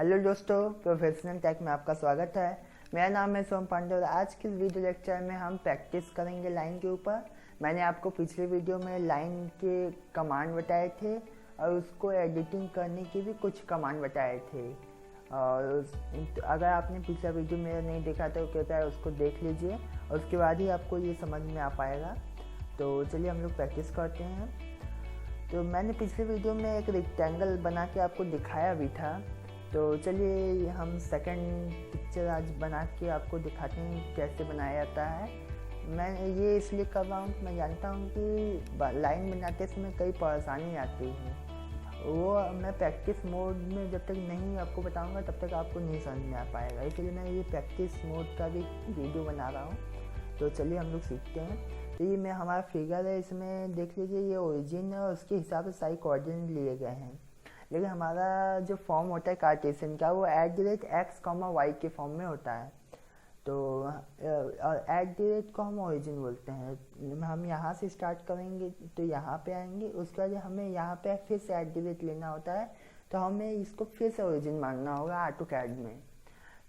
Hello दोस्तों, professional take में आपका स्वागत है। मेरा नाम है सोम पांडे और आज के वीडियो लेक्चर में हम प्रैक्टिस करेंगे लाइन के ऊपर। मैंने आपको पिछले वीडियो में लाइन के कमांड बताए थे और उसको एडिटिंग करने के भी कुछ कमांड बताए थे। और अगर आपने पिछला वीडियो मेरा नहीं देखा तो कृपया उसको देख लीजिए और उसके बाद ही आपको ये समझ में आ पाएगा। तो चलिए हम लोग प्रैक्टिस करते हैं। तो मैंने पिछले वीडियो में एक रेक्टेंगल बना के आपको दिखाया भी था। तो चलिए हम सेकंड पिक्चर आज बना के आपको दिखाते हैं कैसे बनाया जाता है। मैं ये इसलिए कर रहा हूँ कि मैं जानता हूँ कि लाइन बनाते समय कई परेशानी आती है, वो मैं प्रैक्टिस मोड में जब तक नहीं आपको बताऊँगा तब तक आपको नहीं समझ में आ पाएगा। इसलिए मैं ये प्रैक्टिस मोड का भी वीडियो बना रहा हूँ। तो चलिए हम लोग सीखते हैं। तो ये मैं हमारा फिगर है, इसमें देख लीजिए ये ओरिजिन है और उसके हिसाब से सारे कोऑर्डिनेट लिए गए हैं। लेकिन हमारा जो फॉर्म होता है कार्टेशियन का वो @x, y के फॉर्म में होता है। तो @ को हम ओरिजिन बोलते हैं। हम यहाँ से स्टार्ट करेंगे तो यहाँ पे आएंगे, उसके बाद हमें यहाँ पे फिर से @ लेना होता है, तो हमें इसको फिर से ओरिजिन मानना होगा AutoCAD में।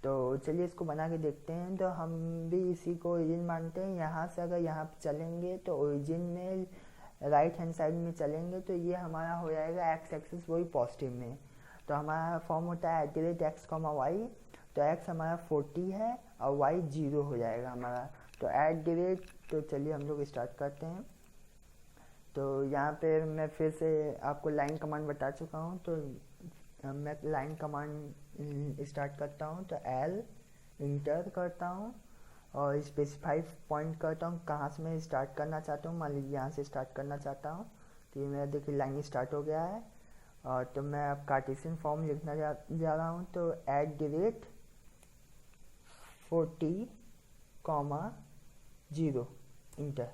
तो चलिए इसको बना के देखते हैं। तो हम भी इसी को ओरिजिन मानते हैं। यहाँ से अगर यहाँ पे चलेंगे तो ओरिजिन में राइट हैंड साइड में चलेंगे तो ये हमारा हो जाएगा एक्स एक्सिस, वही पॉजिटिव में। तो हमारा फॉर्म होता है @x, y। तो x हमारा 40 है और y 0 हो जाएगा हमारा। तो तो चलिए हम लोग स्टार्ट करते हैं। तो यहाँ पे मैं फिर से आपको लाइन कमांड बता चुका हूँ, तो मैं लाइन कमांड स्टार्ट करता हूँ। तो L इंटर करता हूँ और स्पेसिफाई पॉइंट करता हूँ कहाँ से मैं स्टार्ट करना चाहता हूँ। मान लीजिए यहाँ से स्टार्ट करना चाहता हूँ। तो ये मेरा देखिए लाइन स्टार्ट हो गया है। और तो मैं अब कार्टेशियन फॉर्म लिखना जा रहा हूँ। तो @40, 0 इंटर।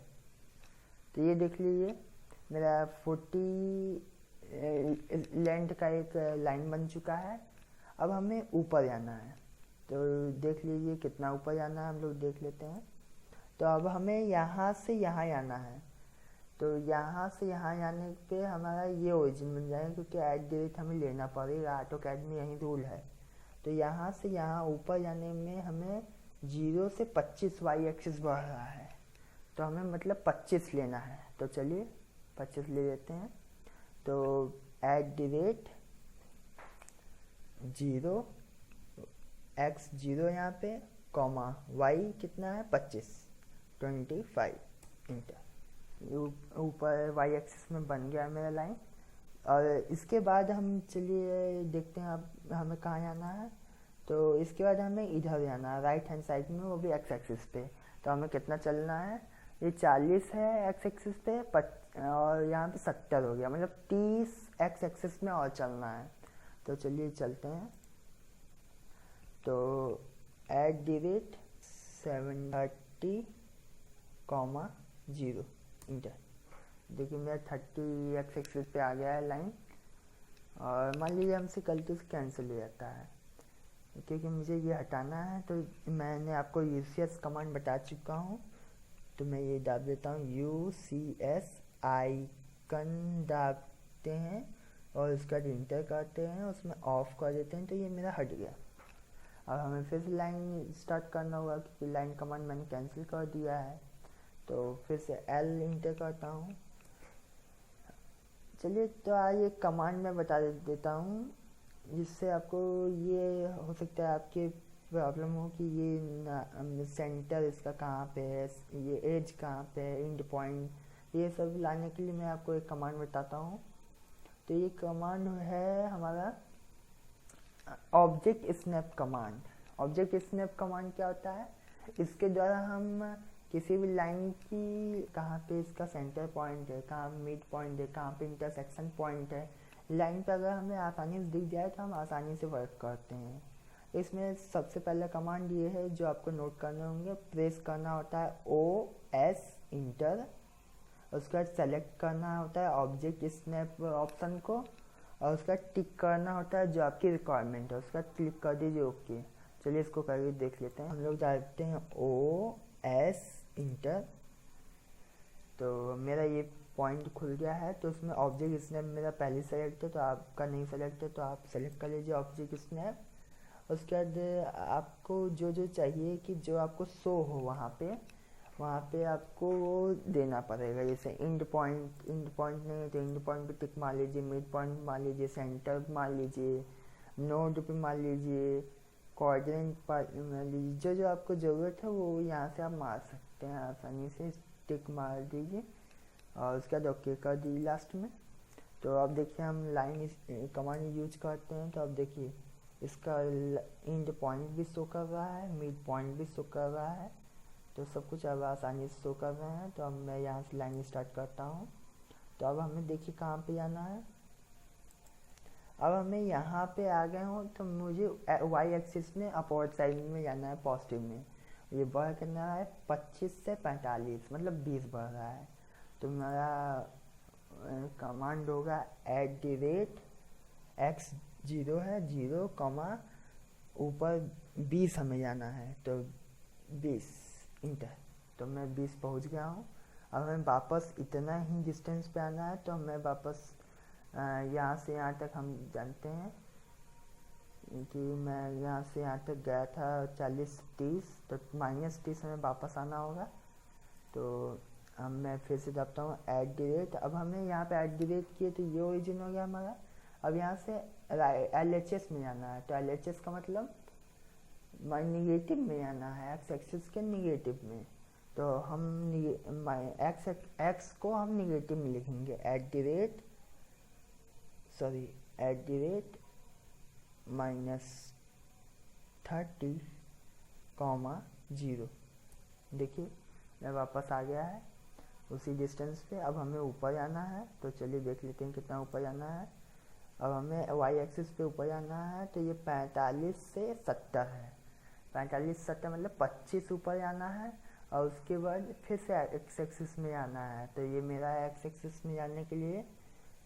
तो ये देख लीजिए मेरा 40 लेंथ का एक लाइन बन चुका है। अब हमें ऊपर जाना है, तो देख लीजिए कितना ऊपर जाना है, हम लोग देख लेते हैं। तो अब हमें यहाँ से यहाँ जाना है। तो यहाँ से यहाँ जाने पे हमारा ये ओरिजिन बन जाएगा, क्योंकि @ हमें लेना पड़ेगा, AutoCAD में यही रूल है। तो यहाँ से यहाँ ऊपर जाने में हमें 0 से 25 y एक्सिस बढ़ रहा है, तो हमें मतलब 25 लेना है। तो चलिए 25 ले लेते हैं। तो @0 x 0 यहाँ पे, y कितना है 25 इंटर। ऊपर y एक्सिस में बन गया मेरा लाइन। और इसके बाद हम चलिए देखते हैं अब हमें कहाँ जाना है। तो इसके बाद हमें इधर जाना है राइट हैंड साइड में, वो भी x एक्सिस पे। तो हमें कितना चलना है, ये 40 है x एक्सिस पे, और यहाँ पे 70 हो गया, मतलब 30 x एक्सिस में और चलना है। तो चलिए चलते हैं। तो @730, 0 इंटर। देखिए मेरा 30 x एक्सिस पे आ गया है लाइन। और मान लीजिए हमसे गलती से कैंसिल हो जाता है, क्योंकि मुझे ये हटाना है। तो मैंने आपको UCS कमांड बता चुका हूँ, तो मैं ये दाब देता हूँ, UCS आइकन दाबते हैं और उसका इंटर करते हैं, उसमें ऑफ कर देते हैं। तो ये मेरा हट गया। अब हमें फिर से लाइन स्टार्ट करना होगा, क्योंकि लाइन कमांड मैंने कैंसिल कर दिया है। तो फिर से L इंटर करता हूँ। चलिए तो आज एक कमांड मैं बता देता हूँ, जिससे आपको ये हो सकता है आपके प्रॉब्लम हो कि ये सेंटर इसका कहाँ पे है, ये एज कहाँ पे है, एंड पॉइंट, ये सब लाने के लिए मैं आपको एक कमांड बताता हूँ। तो ये कमांड है हमारा object snap command. Object snap command क्या होता है, इसके द्वारा हम किसी भी लाइन की कहाँ पे इसका सेंटर पॉइंट है, कहाँ मिड पॉइंट है, कहाँ पे इंटरसेक्शन पॉइंट है, लाइन पर अगर हमें आसानी से दिख जाए तो हम आसानी से वर्क करते हैं। इसमें सबसे पहला कमांड ये है जो आपको नोट करने होंगे। प्रेस करना होता है OS इंटर, उसके बाद सेलेक्ट करना होता है ऑब्जेक्ट स्नैप ऑप्शन को, और उसका टिक करना होता है जो आपकी रिक्वायरमेंट है, उसका क्लिक कर दीजिए ओके। चलिए इसको करके देख लेते हैं। हम लोग डालते हैं OS इंटर। तो मेरा ये पॉइंट खुल गया है। तो उसमें ऑब्जेक्ट स्नैप मेरा पहले सेलेक्ट है, तो आपका नहीं सेलेक्ट है तो आप सेलेक्ट कर लीजिए ऑब्जेक्ट स्नैप। उसके बाद आपको जो जो चाहिए कि जो आपको शो हो वहाँ पे आपको वो देना पड़ेगा। जैसे इंड पॉइंट नहीं है तो इंड पॉइंट पे टिक मार लीजिए, मिड पॉइंट मार लीजिए, सेंटर मार लीजिए, नोड पे मार लीजिए, कोऑर्डिनेट मार लीजिए। जो आपको ज़रूरत है वो यहाँ से आप मार सकते हैं आसानी से, टिक मार दीजिए और उसके बाद ओके कर दीजिए लास्ट में। तो अब देखिए हम लाइन कमांड यूज करते हैं, तो अब देखिए इसका इंड पॉइंट भी शो कर रहा है, मिड पॉइंट भी शो कर रहा है, तो सब कुछ अब आसानी से शो कर रहे हैं। तो अब मैं यहाँ से लाइन स्टार्ट करता हूँ। तो अब हमें देखिए कहाँ पे जाना है। अब हमें यहाँ पे आ गए हो तो मुझे वाई एक्सिस में अपवर्ड साइड में जाना है, पॉजिटिव में। ये बढ़ करना है 25 से 45, मतलब 20 बढ़ रहा है। तो मेरा कमांड होगा @x 0 है 0, ऊपर 20 हमें जाना है, तो 20 इंटर। तो मैं 20 पहुंच गया हूँ। अब हमें वापस इतना ही डिस्टेंस पे आना है, तो हमें वापस यहाँ से यहाँ तक हम जानते हैं कि मैं यहाँ से यहाँ तक गया था 40-30, तो -30 हमें वापस आना होगा। तो अब मैं फिर से दबता हूँ @ अब हमें यहाँ पे @ किए तो ये ओरिजिन हो गया हमारा। अब यहाँ से LHS में जाना है, तो LHS का मतलब निगेटिव में जाना है, एक्स एक्सिस के निगेटिव में। तो हम एक्स को हम निगेटिव में लिखेंगे @ -30, 0। देखिए मैं वापस आ गया है उसी डिस्टेंस पे। अब हमें ऊपर जाना है, तो चलिए देख लेते हैं कितना ऊपर जाना है। अब हमें वाई एक्सिस पे ऊपर जाना है, तो ये 45 से 70 है। 45-70 मतलब 25 ऊपर जाना है, और उसके बाद फिर से एक्स एक्सिस में जाना है। तो ये मेरा एक्स एक्सिस में जाने के लिए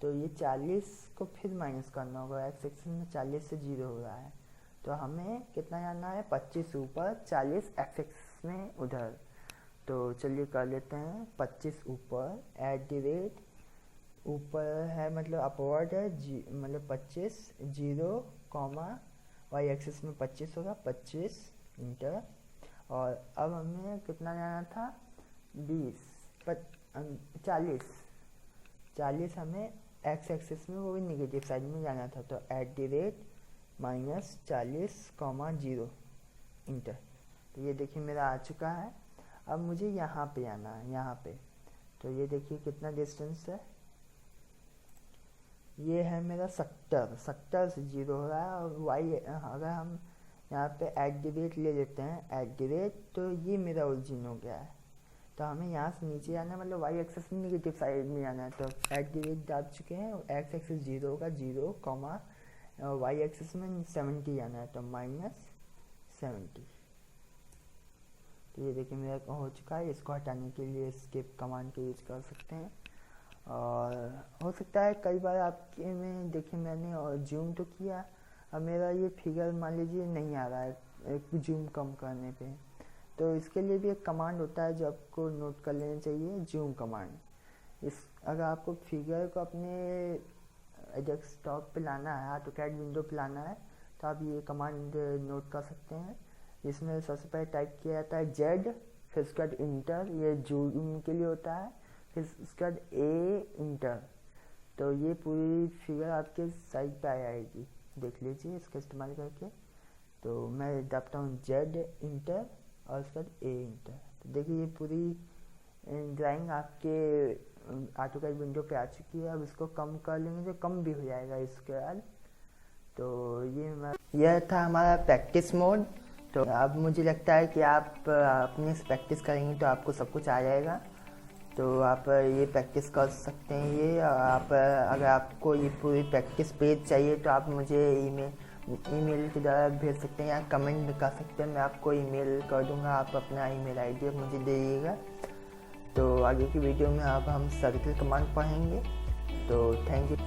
तो ये 40 को फिर माइनस करना होगा। एक्स एक्सिस में 40 से 0 हो रहा है, तो हमें कितना जाना है 25 ऊपर, 40 एक्स एक्सिस में उधर। तो चलिए कर लेते हैं 25 ऊपर @ ऊपर है मतलब अपवर्ड है मतलब 25 0, वाई एक्सिस में 25 होगा, 25 इंटर। और अब हमें कितना जाना था 40 हमें एक्स एक्सिस में, वो भी निगेटिव साइड में जाना था। तो @ -40, 0 इंटर। तो ये देखिए मेरा आ चुका है। अब मुझे यहाँ पे आना है, यहाँ पे। तो ये देखिए कितना डिस्टेंस है, ये है मेरा 70 से 0 हो रहा है। और वाई अगर हम यहाँ पे @ ले लेते हैं तो ये मेरा ओरिजिन हो गया है। तो हमें यहाँ से नीचे जाना है, मतलब वाई एक्सिस में निगेटिव साइड में जाना है। तो @ डाल चुके हैं, एक्स एक्सिस 0 होगा 0, वाई एक्सिस में 70 जाना है, तो -70। तो ये देखिए मेरा हो चुका है। इसको हटाने के लिए एस्केप कमांड का यूज कर सकते हैं। और हो सकता है कई बार आपके में देखिए मैंने और जूम तो किया, अब मेरा ये फिगर मान लीजिए नहीं आ रहा है जूम कम करने पे। तो इसके लिए भी एक कमांड होता है जो आपको नोट कर लेना चाहिए, जूम कमांड। अगर आपको फिगर को अपने डेस्कटॉप पे लाना है, AutoCAD विंडो पे लाना है, तो आप ये कमांड नोट कर सकते हैं। इसमें सबसे पहले टाइप किया जाता है Z, फिर उसके बाद इंटर, ये जूम के लिए होता है, फिर उसके बाद A इंटर। तो ये पूरी फिगर आपके साइड पे आ जाएगी, देख लीजिए इसका इस्तेमाल करके। तो मैं दबाता हूँ Z इंटर और उसके बाद A इंटर। तो देखिए ये पूरी ड्राइंग आपके AutoCAD विंडो पे आ चुकी है। अब इसको कम कर लेंगे तो कम भी हो जाएगा इसके बाद। तो यह था हमारा प्रैक्टिस मोड। तो अब मुझे लगता है कि आप अपने से प्रैक्टिस करेंगे तो आपको सब कुछ आ जाएगा। तो आप ये प्रैक्टिस कर सकते हैं। ये आप अगर आपको ये पूरी प्रैक्टिस पेज चाहिए तो आप मुझे ईमेल के द्वारा भेज सकते हैं या कमेंट भी कर सकते हैं, मैं आपको ईमेल कर दूंगा। आप अपना ईमेल आईडी मुझे दे दीजिएगा। तो आगे की वीडियो में अब हम सर्किल कमांड पढ़ेंगे। तो थैंक यू।